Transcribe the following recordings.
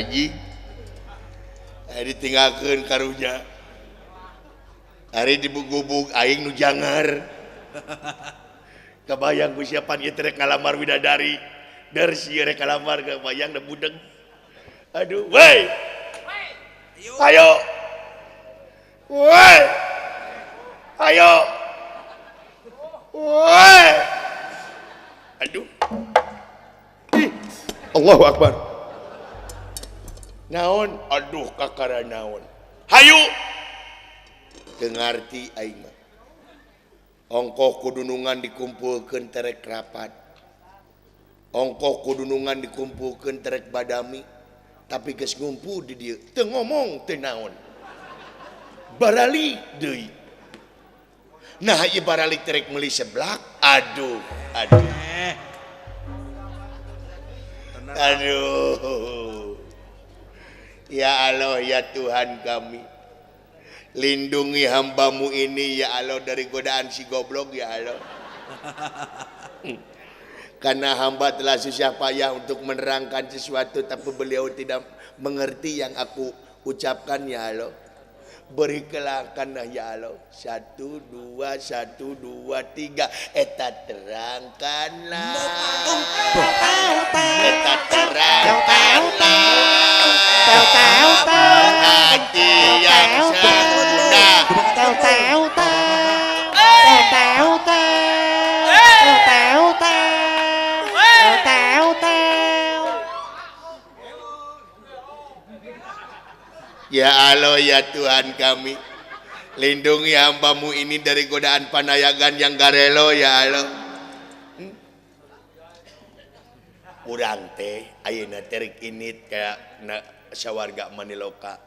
anjing ditinggalkeun karunya hari dibugubug aing nu jangar kebayang ku siapan ieu rek ngalamar widadari der sieu rek ngalamar kebayang da budeg aduh woi ayo woi ayo woi aduh Allahu Akbar naon aduh kakara naon hayu teu ngarti aing mah ongkoh kudunungan dikumpulkeun terek rapat ongkoh kudunungan dikumpulkeun terek badami tapi geus ngumpul di dieu teu ngomong teu naon barali deui nah ieu barali terek meuli seblak aduh ya Allah ya Tuhan kami lindungi hambamu ini ya Allah dari godaan si goblok ya Allah karena hamba telah susah payah untuk menerangkan sesuatu tapi beliau tidak mengerti yang aku ucapkan ya Allah berikanlah karena ya Allah 1 2 1 2 3 eta terangkanlah eta terangkanlah hati yang sudah ya Allah ya Tuhan kami lindungi hambamu ini dari godaan panayagan yang garelo ya Allah urang teh ayeuna teh init kayak sawarga Maniloka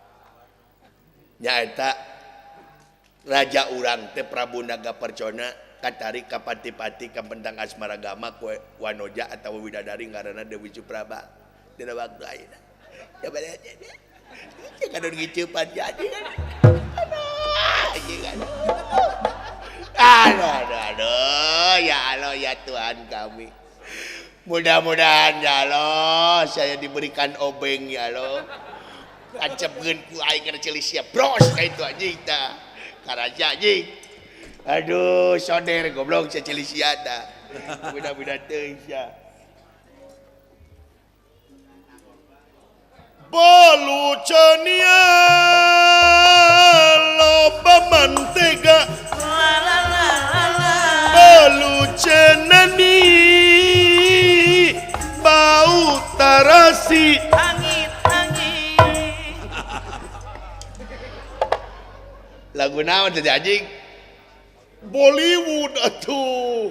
nyaeta raja urang teh Prabu Naga Percona katari ka pati-pati ka pentang asmaragama ku wanoja atawa widadari ngaranna Dewi Supraba dina waktu ayeuna ya bade jangan ngicipan jadi aduh ya Allah ya Tuhan kami mudah-mudahan ya Allah saya diberikan obeng ya Allah ancepkeun ku aing kana ceuli siap bros ka itu anjing tah karaja anjing aduh soder goblok saya ceuli sia tah mudah-mudahan teuing sia balucania loba mantega balucenani bau tarasi angin lagu naon teh anjing Bollywood atuh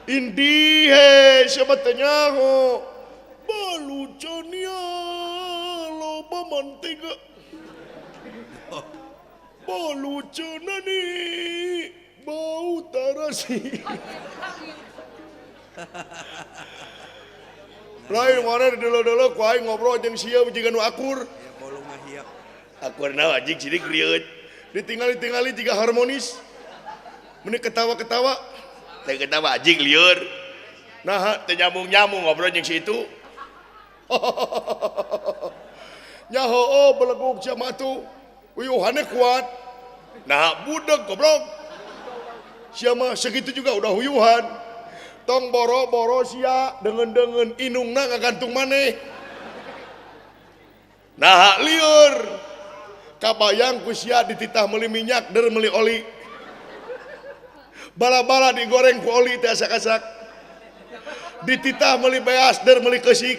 indie he siapa tanya ho balucania loba mantega balucenani bau tarasi lain mana dulu-dulu ku aing ngobrol jeung sia jiga nu akur akur naon anjing sidik rieut ditinggali-tingali tiga harmonis meni ketawa-ketawa teh ketawa anjing lieur nah teh nyambung-nyambung ngobrol jeung si itu nyaho beleguk sia matu uyuhannya kuat nah budeg goblok sia mah segitu juga udah uyuhan tong boro-boro sia dengan inungna ngagantung maneh nah lieur kabayang ku sia dititah meuli minyak der meuli oli bala-bala digoreng ku oli teh asak-asak dititah meuli beas der meuli keusik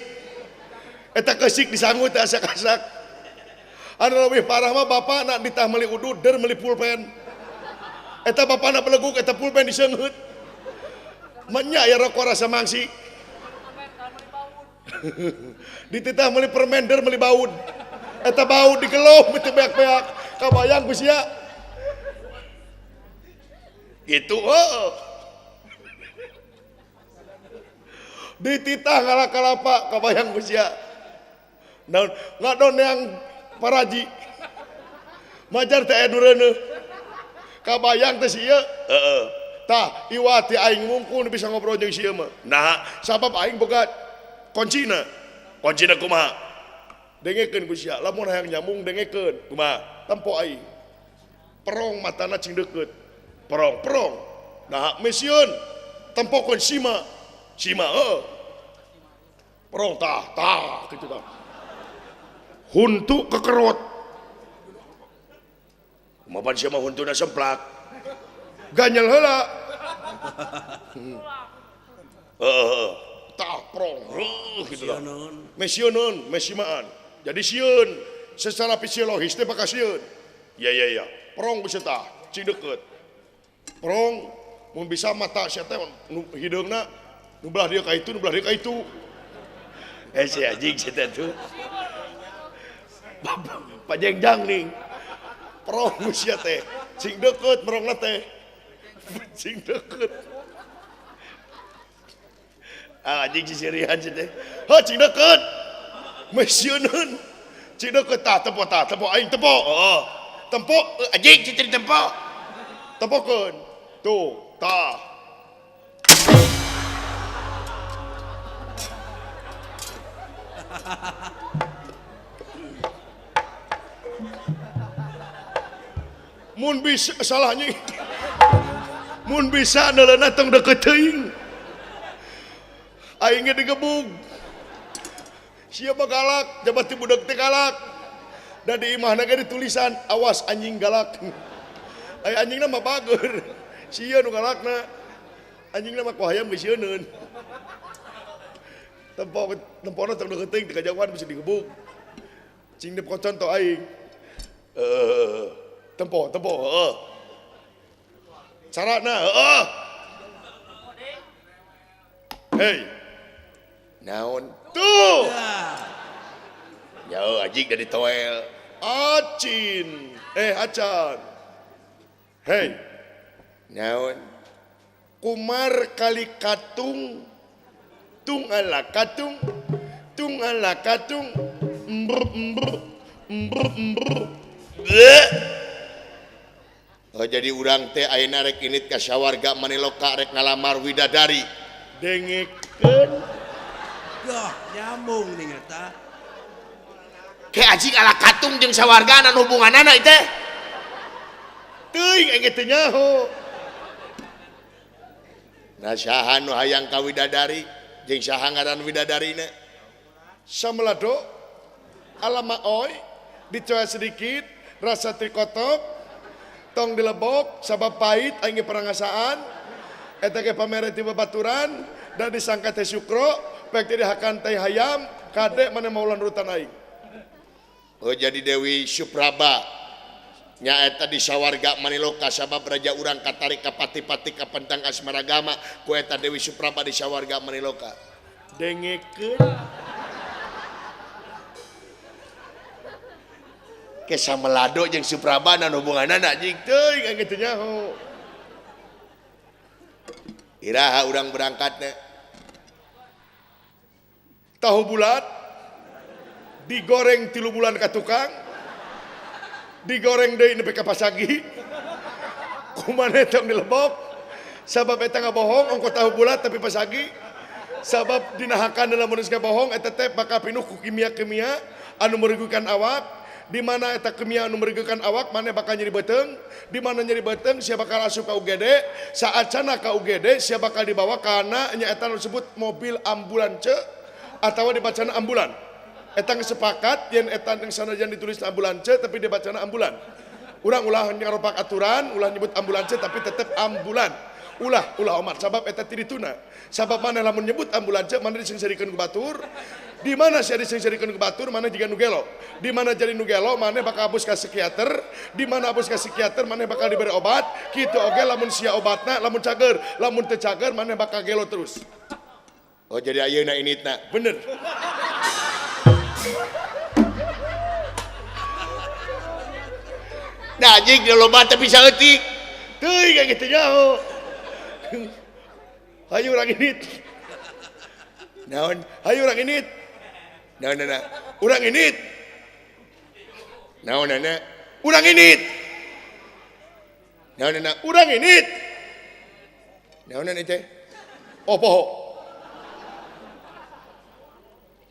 eta keusik disangut teh asak-asak anu leuwih parah mah bapak nak ditah meuli udud der meuli pulpen eta bapak nak beleguk eta pulpen diseungeut menya ya rokok rasa mangsi dititah meuli permen der meuli baud eta baud digelom teu beak-beak kabayang ku sia gitu dititah kalapa kabayang ku sia naon ngadon yang paraji majar teh edureuneuh kabayang teh sia heeh tah iwati aing mungkul bisa ngobrol jeung sia mah nah sabab aing boga kuncina kumaha dengekeun ku sia lamun hayang nyambung dengekeun kumaha tempo aing perong matana cing deukeut perong nah mesion tempokeun sima perong tah kitu tah huntu kekerot mapan sia mah huntuna semplak ganyel heula tah prong gitu lah mesionon jadi sieun secara fisiologis teh bakal sieun ya prong bisa tah cing deukeut prong mun bisa mata sia teh hideungna nu belah dia ka itu si anjing sia tuh pajengjang ning prong sia teh cing deukeut prongna teh cing deukeut anjing sisirian sih teh cing deukeut mesioneun cing deukeut tah tempo aing tempo tempo anjing cing tempokeun tuh tah mun bisa salahnya mun bisa neulana tong deukeut teuing aing ge digebug sia mah galak jabat ti budak teh galak da di imahna ge ditulisan awas anjing galak ai anjingna mah bager sia nu galakna anjingna mah ku hayam geus sieunneun tempona tong deukeut teuing ti kajauhan bisa digebug cing dep contoh aing tempo carana hei naon tuh ya anjing dari toel acan hei naon kumar kali katung tung ala katung jadi urang teh ayeuna rek init ka sawarga Maniloka rek ngalamar widadari dengekeun nyambung nih eta ke anjing ala katung jeung sawarga anu hubunganana ieu teh teuing engge teu nyaho nah saha nu hayang ka widadari jeung saha ngaran widadarina samelado alama oi dicoya sedikit rasa trikotok tong dilebok sabab pahit aing perangasaan eta ge pamere ti babaturan dan disangka teh syukro pek teh dihakan teh hayam kade mana maulan rutan aing jadi Dewi Supraba nya eta di sawarga Maniloka sabab raja urang katarik ka pati-pati ka pentang asmaragama ku eta Dewi Supraba di sawarga Maniloka dengekeun ke Samelado jeung Supraba anu hubunganana jeung teuing engge teu nyaho iraha urang berangkatna tahu bulat digoreng 3 bulan ka tukang digoreng deui nepi ka pasagi kumaha tong dilebok sabab eta ngabohong ongko tahu bulat tapi pasagi sabab dinahakan lamun geus bohong eta teh bakal pinuh ku kimia anu merugikan awak di mana eta kimia anu merugikan awak mana bakal nyeri beteung di mana nyeri beteung sia bakal asup ka UGD saat cenah ka UGD sia bakal dibawa kana nya eta disebut mobil ambulans atawa dibacana ambulan eta sepakat yen eta sanajan ditulis ambulans tapi dibacana ambulan urang ulah ngaropak aturan ulah nyebut ambulans tapi tetep ambulan ulah omat sabab eta ti dituna sabab mana lamun nyebut ambulans mana disengsirikeun ku batur di mana sia disengsirikeun ku batur mana jiga nu gelo di mana jadi nu gelo mana bakal abus ka psikiater di mana abus ka psikiater mana bakal diberi obat kitu oge lamun sia obatna lamun cager lamun teu cager mana bakal gelo terus oh jadi ayeuna initna bener nah anjing di loba tapi bisa eutik teuing ka kitu nyaho hayu urang init naon hayu urang init naon urang init naon urang init naon urang init naon teh opo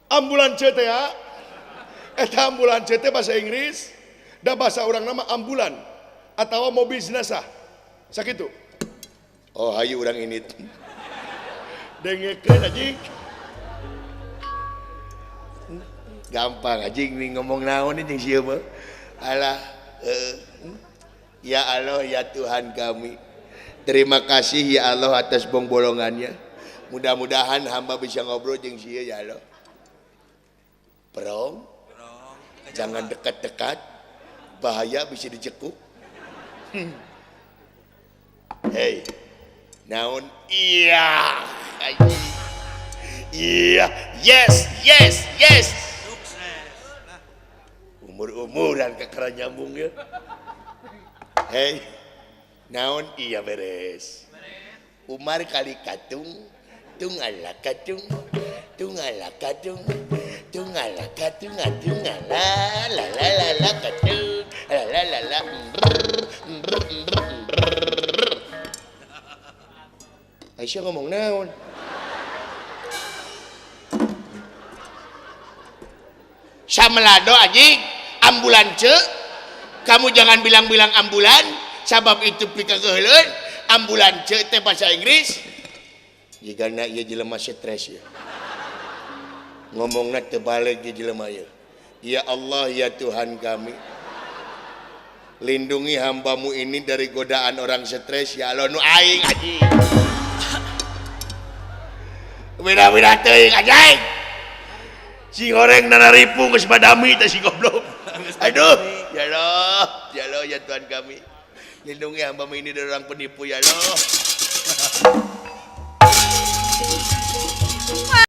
ambulans teh ya Eta ambulan teh bahasa Inggris, da bahasa orang nama ambulan atau mobil jenazah. Sakitu. Oh, hayu urang ini. Dengekeun anjing. Gampang anjing nih ngomong naon nih jeung sieu mah. Alah, ya Allah ya Tuhan kami. Terima kasih ya Allah atas bolongannya. Mudah-mudahan hamba bisa ngobrol jeung sieu ya Allah. Prong. Jangan dekat-dekat. Bahaya bisa dicekuk. Hei. Naon? Iya. Iya. Yes. Umur-umuran kakara nyambung ya. Hei. Naon? Iya beres. Umar kali katung. Tungala katung. Tungala katung. Tungala katung. Tungala. La la la la katung. La la la la. Aisyah ngomong naon? Samelado anjing, ambulance. Kamu jangan bilang-bilang ambulan, sabab itu pikageuleuh. Ambulance teh bahasa Inggris. Jigana ieu jelema stres ya. Ngomongna teu balik ieu jelema ieu. Ya Allah ya Tuhan kami. Lindungi hambamu ini dari godaan orang stres ya Allah nu aing anjing. Beda-beda teuing anjing. Si goreng nanaripu geus badami teh si goblok. Aduh, ya Allah ya Tuhan kami. Lindungi hambamu ini dari orang penipu ya Allah.